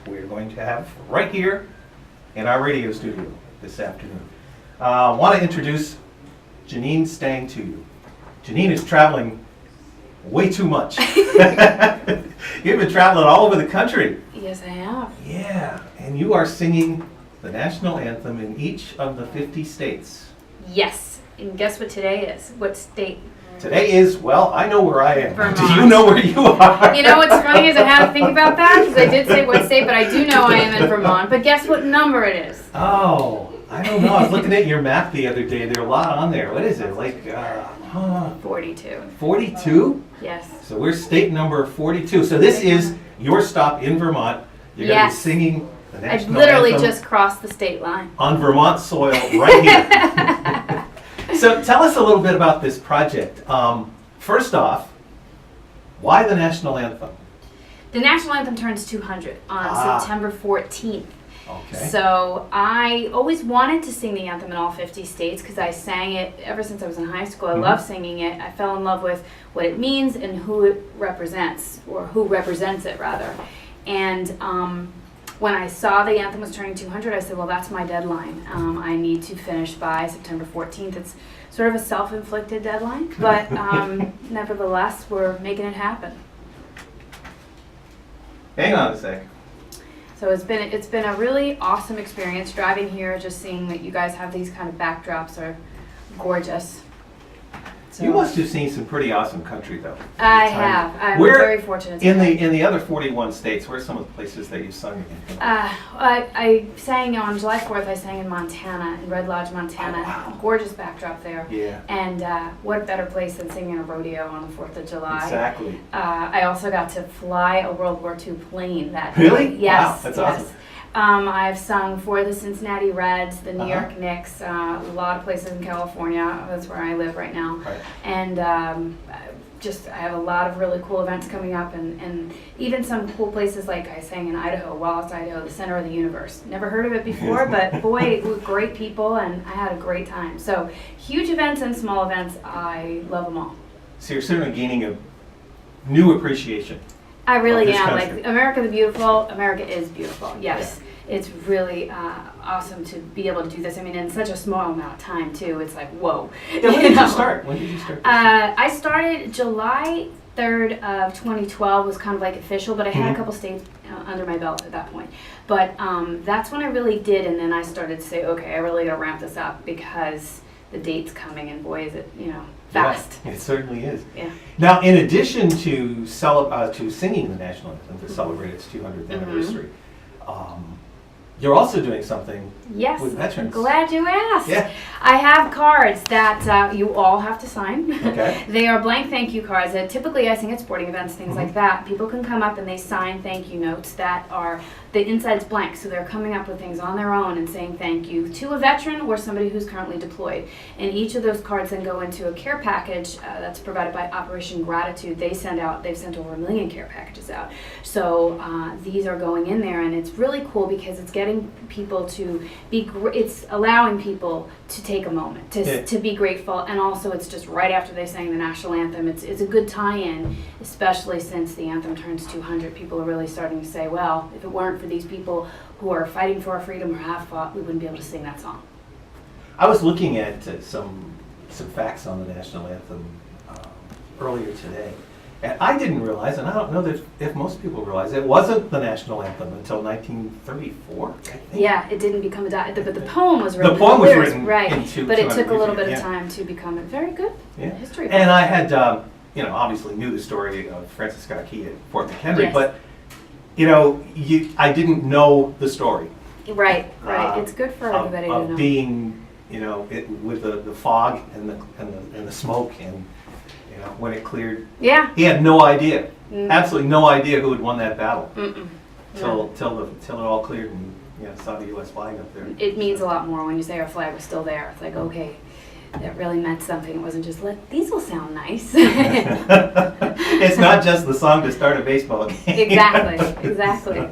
we're going to have right here in our radio studio this afternoon. I want to introduce Janine Stange to you. Janine is traveling way too much. You've been traveling all over the country. Yes, I have. Yeah, and you are singing the national anthem in each of the 50 states. Yes. And guess what today is? What state? Today is, well, I know where I am. Vermont. Do you know where you are? You know what's funny is I had to think about that because I did say what state, but I do know I am in Vermont. But guess what number it is? Oh, I don't know. I was looking at your map the other day. There are a lot on there. What is it? 42. 42? Yes. So we're state number 42. So this is your stop in Vermont. You're going to be singing the I national literally anthem just crossed the state line. on Vermont soil right here. So tell us a little bit about this project. First off, why the national anthem? The national anthem turns 200 on September 14th. Okay. So I always wanted to sing the anthem in all 50 states because I sang it ever since I was in high school. I love singing it. I fell in love with what it means and who it represents, or who represents it rather. And when I saw the anthem was turning 200, I said, well, that's my deadline. I need to finish by September 14th. It's sort of a self-inflicted deadline, but nevertheless, we're making it happen. Hang on a sec. So it's been a really awesome experience driving here, just seeing that you guys have these kind of backdrops are gorgeous. So, You must have seen some pretty awesome country, though. I have. I'm Where- very fortunate. To In have. the other 41 states, where are some of the places that you sung in? I sang on July 4th. I sang in Montana, in Red Lodge, Montana. Oh, wow. Gorgeous backdrop there. Yeah. And what better place than singing a rodeo on the 4th of July? Exactly. I also got to fly a World War II plane that Really? day. Yes. Wow, that's yes. awesome. I've sung for the Cincinnati Reds, the New Uh-huh. York Knicks, a lot of places in California. That's where I live right now. Right. And I have a lot of really cool events coming up, and even some cool places like I sang in Idaho, Wallace, Idaho, the center of the universe. Never heard of it before, but boy, with great people, and I had a great time. So huge events and small events, I love them all. So you're certainly gaining a new appreciation. I really this am. country. Like, America the Beautiful, America is beautiful. Yes. It's really awesome to be able to do this. I mean, in such a small amount of time, too. It's like, whoa. Yeah, when did you start? When did you start? I started July 3rd of 2012 was kind of like official, but I had a couple states under my belt at that point. But that's when I really did, and then I started to say, okay, I really got to ramp this up because the date's coming, and boy, is it, fast. Yeah, it certainly is. Yeah. Now, in addition to singing the national anthem to celebrate its 200th anniversary, you're also doing something Yes, with veterans. glad you asked. Yeah. I have cards that you all have to sign. Okay. They are blank thank you cards. Typically, I sing at sporting events, things like that. People can come up and they sign thank you notes that are, the inside's blank, so they're coming up with things on their own and saying thank you to a veteran or somebody who's currently deployed. And each of those cards then go into a care package that's provided by Operation Gratitude. They've sent over 1 million care packages out. So these are going in there, and it's really cool because it's getting people to be, it's allowing people to take a moment to be grateful, and also it's just right after they sang the national anthem. It's a good tie-in, especially since the anthem turns 200. People are really starting to say, well, if it weren't for these people who are fighting for our freedom or have fought, we wouldn't be able to sing that song. I was looking at some facts on the national anthem earlier today, and I didn't realize, and I don't know if most people realize, it wasn't the national anthem until 1934, I think. Yeah, it didn't become but the poem was written. The poem was lyrics, written right, in but it took a little bit yeah. of time to become a very good history. And I had, obviously knew the story of Francis Scott Key at Fort McHenry, Yes. but I didn't know the story. Right. It's good for everybody to know. Of being, with the fog and the smoke, and when it cleared. Yeah. He had no idea, absolutely no idea who had won that battle till it all cleared and saw the U.S. flag up there. It means a lot more when you say our flag was still there. It's like, okay, that really meant something. It wasn't just these will sound nice. It's not just the song to start a baseball game. Exactly.